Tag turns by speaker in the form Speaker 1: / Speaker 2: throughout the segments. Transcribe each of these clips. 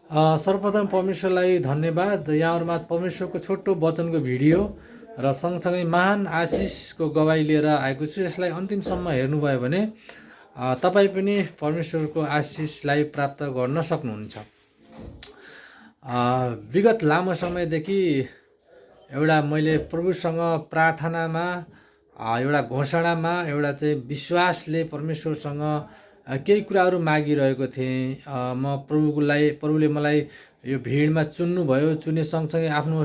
Speaker 1: सर्वप्रथम परमेश्वरलाई धन्यवाद। यहाँहरूमा परमेश्वरको छोटो वचनको भिडियो र सँगसँगै महान आशिषको गवाई लिएर आएको छु। यसलाई अन्तिमसम्म हेर्नुभयो भने तपाईँ पनि परमेश्वरको आशिषलाई प्राप्त गर्न सक्नुहुन्छ। विगत लामो समयदेखि एउटा मैले प्रभुसँग प्रार्थनामा एउटा घोषणामा एउटा चाहिँ विश्वासले परमेश्वरसँग केही कुराहरू मागिरहेको थिएँ। प्रभुले मलाई यो भिडमा चुन्नुभयो। चुने सँगसँगै आफ्नो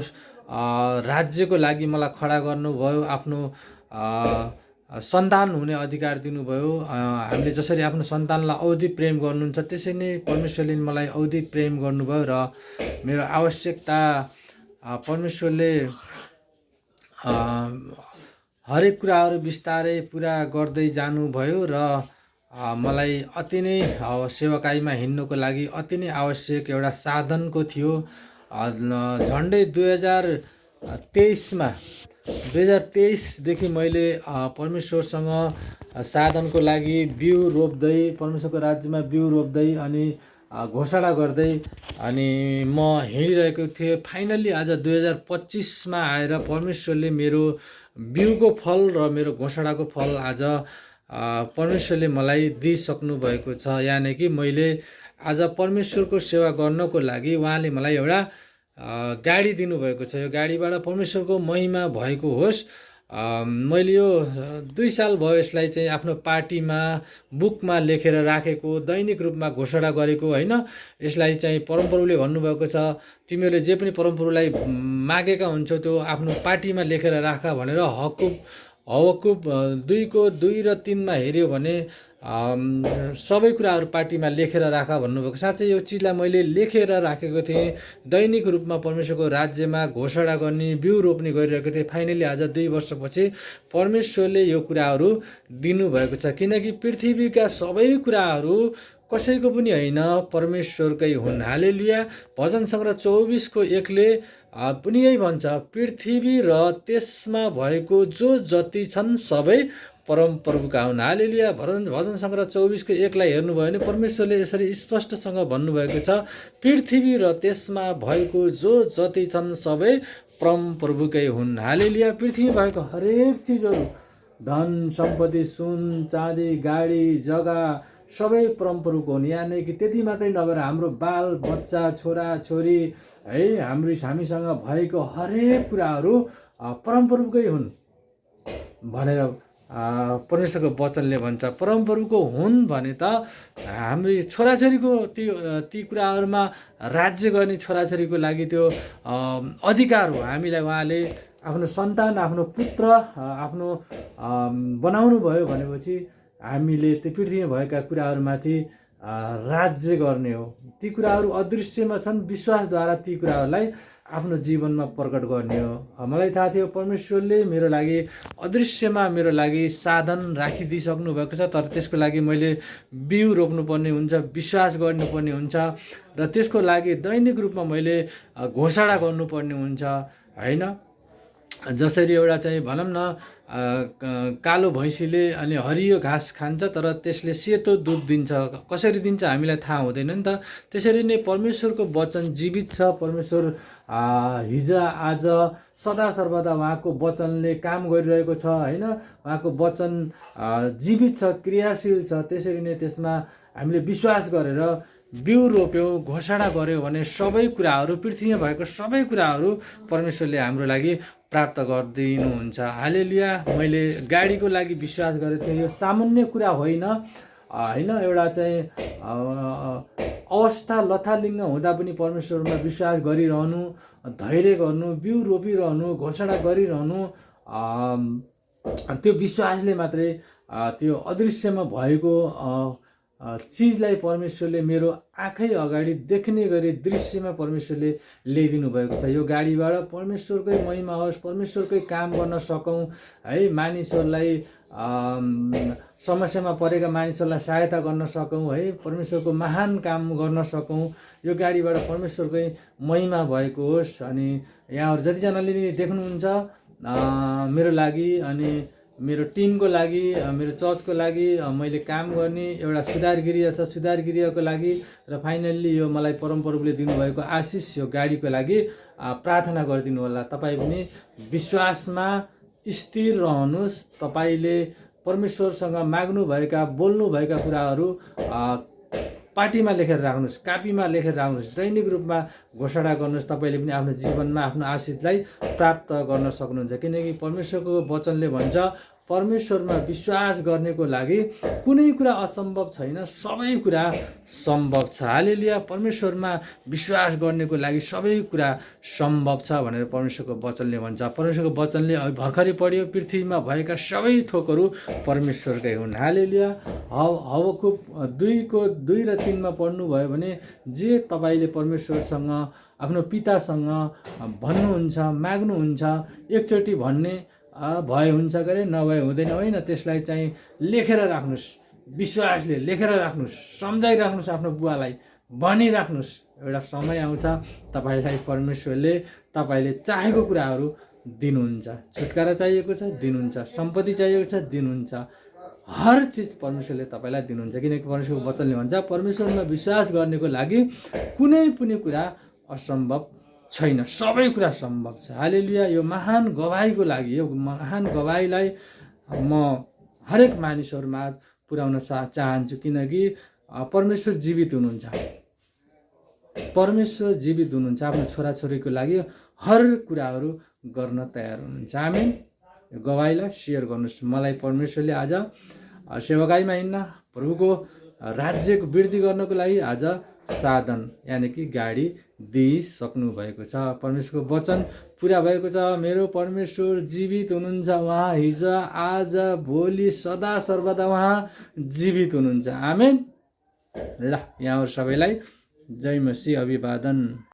Speaker 1: राज्यको लागि मलाई खडा गर्नुभयो। आफ्नो सन्तान हुने अधिकार दिनुभयो। हामीले जसरी आफ्नो सन्तानलाई औधी प्रेम गर्नुहुन्छ त्यसै नै परमेश्वरले मलाई औधी प्रेम गर्नुभयो र मेरो आवश्यकता परमेश्वरले हरेक कुराहरू बिस्तारै पुरा गर्दै जानुभयो र मलाई अति नै सेवाकाईमा हिँड्नको लागि अति नै आवश्यक एउटा साधनको थियो। झन्डै 2023देखि मैले परमेश्वरसँग साधनको लागि बिउ रोप्दै परमेश्वरको राज्यमा बिउ रोप्दै अनि घोषणा गर्दै अनि म हिँडिरहेको थिएँ। फाइनल्ली आज 2025मा आएर परमेश्वरले मेरो बिउको फल र मेरो घोषणाको फल आज परमेश्वरले मलाई दिइसक्नु भएको छ। यानि कि मैले आज परमेश्वरको सेवा गर्नको लागि उहाँले मलाई एउटा गाडी दिनुभएको छ। यो गाडीबाट परमेश्वरको महिमा भएको होस्। मैले यो 2 साल भयो यसलाई चाहिँ आफ्नो पार्टीमा बुकमा लेखेर राखेको, दैनिक रूपमा घोषणा गरेको होइन। यसलाई चाहिँ परमप्रभुले भन्नुभएको छ, तिमीहरूले जे पनि परमप्रभुलाई मागेका हुन्छौ त्यो आफ्नो पार्टीमा लेखेर राख भनेर हबकुब 2:2 र 3मा हेऱ्यो भने सबै कुराहरू पार्टीमा लेखेर राख भन्नुभएको। साँच्चै यो चिजलाई मैले लेखेर राखेको थिएँ। दैनिक रूपमा परमेश्वरको राज्यमा घोषणा गर्ने, बिउ रोप्ने गरिरहेको थिएँ। फाइनली आज 2 वर्षपछि परमेश्वरले यो कुराहरू दिनुभएको छ। किनकि पृथ्वीका सबै कुराहरू कसैको पनि होइन, परमेश्वरकै हुन्। हालेलुया। भजन सङ्ग्रह 24को 1ले पनि यही भन्छ, पृथ्वी र त्यसमा भएको जो जति छन् सबै परमप्रभुका हुन्। हालेलुया। भजन सङ्ग्रह 24को 1लाई हेर्नुभयो भने परमेश्वरले यसरी स्पष्टसँग भन्नुभएको छ, पृथ्वी र त्यसमा भएको जो जति छन् सबै परमप्रभुकै हुन्। हालेलुया। पृथ्वी भएको हरेक चिजहरू, धन सम्पत्ति, सुन चाँदी, गाडी, जग्गा सबै परमप्रभुको हुन्। यानि कि त्यति मात्रै नभएर हाम्रो बाल बच्चा, छोरा छोरी है, हामीसँग भएको हरेक कुराहरू परमप्रभुकै हुन् भनेर परमेश्वरको वचनले भन्छ। परमप्रभुको हुन् भने त हाम्रो छोराछोरीको ती कुराहरूमा राज्य गर्ने छोराछोरीको लागि त्यो अधिकार हो। हामीलाई उहाँले आफ्नो सन्तान, आफ्नो पुत्र, आफ्नो बनाउनु भयो भनेपछि हामीले त्यो पृथ्वीमा भएका कुराहरूमाथि राज्य गर्ने हो। ती कुराहरू अदृश्यमा छन्, विश्वासद्वारा ती कुराहरूलाई आफ्नो जीवनमा प्रकट गर्ने हो। मलाई थाहा थियो परमेश्वरले मेरो लागि अदृश्यमा मेरो लागि साधन राखिदिइसक्नु भएको छ। तर त्यसको लागि मैले बिउ रोप्नुपर्ने हुन्छ, विश्वास गर्नुपर्ने हुन्छ र त्यसको लागि दैनिक रूपमा मैले घोषणा गर्नुपर्ने हुन्छ होइन। जसरी एउटा चाहिँ भनौँ न कालो भैँसीले अनि हरियो घाँस खान्छ तर त्यसले सेतो दुध दिन्छ, कसरी दिन्छ हामीलाई थाहा हुँदैन नि त। त्यसरी नै परमेश्वरको वचन जीवित छ। परमेश्वर हिजो आज सदा सर्वदा उहाँको वचनले काम गरिरहेको छ होइन। उहाँको वचन जीवित छ, क्रियाशील छ। त्यसरी नै त्यसमा हामीले विश्वास गरेर बिउ रोप्यौँ, घोषणा गऱ्यौँ भने सबै कुराहरू, पृथ्वीमा भएको सबै कुराहरू परमेश्वरले हाम्रो लागि प्राप्त गरिदिनुहुन्छ। हालेलुया। मैले गाडीको लागि विश्वास गरेको थिएँ। यो सामान्य कुरा होइन होइन। एउटा चाहिँ अवस्था लथालिङ्ग हुँदा पनि परमेश्वरमा विश्वास गरिरहनु, धैर्य गर्नु, बिउ रोपिरहनु, घोषणा गरिरहनु, त्यो विश्वासले मात्रै त्यो अदृश्यमा भएको चिजलाई परमेश्वरले मेरो आँखै अगाडि देख्ने गरी दृश्यमा परमेश्वरले ल्याइदिनु भएको छ। यो गाडीबाट परमेश्वरकै महिमा होस्, परमेश्वरकै काम गर्न सकौँ है। मानिसहरूलाई समस्यामा परेका मानिसहरूलाई सहायता गर्न सकौँ है। परमेश्वरको महान काम गर्न सकौँ। यो गाडीबाट परमेश्वरकै महिमा भएको होस्। अनि यहाँहरू जतिजनाले देख्नुहुन्छ मेरो लागि अनि मेरो टिमको लागि मेरो चर्चको लागि मैले काम गर्ने एउटा सुधारगृह छ, सुधारगृहको लागि र फाइनल्ली यो मलाई परमप्रभुले दिनुभएको आशिष यो गाडीको लागि प्रार्थना गरिदिनु होला। तपाईँ पनि विश्वासमा स्थिर रहनुहोस्। तपाईँले परमेश्वरसँग माग्नुभएका बोल्नुभएका कुराहरू पाटीमा लेखेर राख्नुहोस्, कापीमा लेखेर राख्नुहोस्, दैनिक रूपमा घोषणा गर्नुहोस्। तपाईँले पनि आफ्नो जीवनमा आफ्नो आशिषलाई प्राप्त गर्न सक्नुहुन्छ। किनकि परमेश्वरको वचनले भन्छ परमेश्वरमा विश्वास गर्नेको लागि कुनै कुरा असम्भव छैन, सबै कुरा सम्भव छ। हालेलुया। परमेश्वरमा विश्वास गर्नेको लागि सबै कुरा सम्भव छ भनेर परमेश्वरको वचनले भन्छ। परमेश्वरको वचनले भर्खरै पढ्यो, पृथ्वीमा भएका सबै थोकहरू परमेश्वरकै हुन्। हालेलुया। हबकुक 2 र 3 पढ्नुभयो भने जे तपाईँले परमेश्वरसँग आफ्नो पितासँग भन्नुहुन्छ, माग्नुहुन्छ, एकचोटि भन्ने भए हुन्छ गरे, नभए हुँदैन होइन। त्यसलाई चाहिँ लेखेर राख्नुहोस्, विश्वासले लेखेर राख्नुहोस्, सम्झाइराख्नुहोस्, आफ्नो बुवालाई भनिराख्नुहोस्। एउटा समय आउँछ तपाईँलाई परमेश्वरले तपाईँले चाहेको कुराहरू दिनुहुन्छ। छुटकारा चाहिएको छ दिनुहुन्छ, सम्पत्ति चाहिएको छ दिनुहुन्छ, हर चिज परमेश्वरले तपाईँलाई दिनुहुन्छ। किनकि परमेश्वरको वचनले भन्छ परमेश्वरमा विश्वास गर्नेको लागि कुनै पनि कुरा असम्भव छैन, सबै कुरा सम्भव छ। हालेलुया। यो महान गवाहीको लागि, यो महान गवाहीलाई म हरेक मानिसहरूमा पुर्याउन चाहन्छु। किनकि परमेश्वर जीवित हुनुहुन्छ, परमेश्वर जीवित हुनुहुन्छ। आफ्नो छोराछोरीको लागि हर कुराहरू गर्न तयार हुनुहुन्छ। आमेन। यो गवाहीलाई सेयर गर्नुहोस्। मलाई परमेश्वरले आज सेवाकाईमा हिँड्न, प्रभुको राज्यको वृद्धि गर्नको लागि आज साधन यानि कि गाडी दिइसक्नु भएको छ। परमेश्वरको वचन पुरा भएको छ। मेरो परमेश्वर जीवित हुनुहुन्छ। उहाँ हिजो आज भोलि सदा सर्वदा उहाँ जीवित हुनुहुन्छ। आमेन। ल यहाँहरू सबैलाई जय मसीह अभिवादन।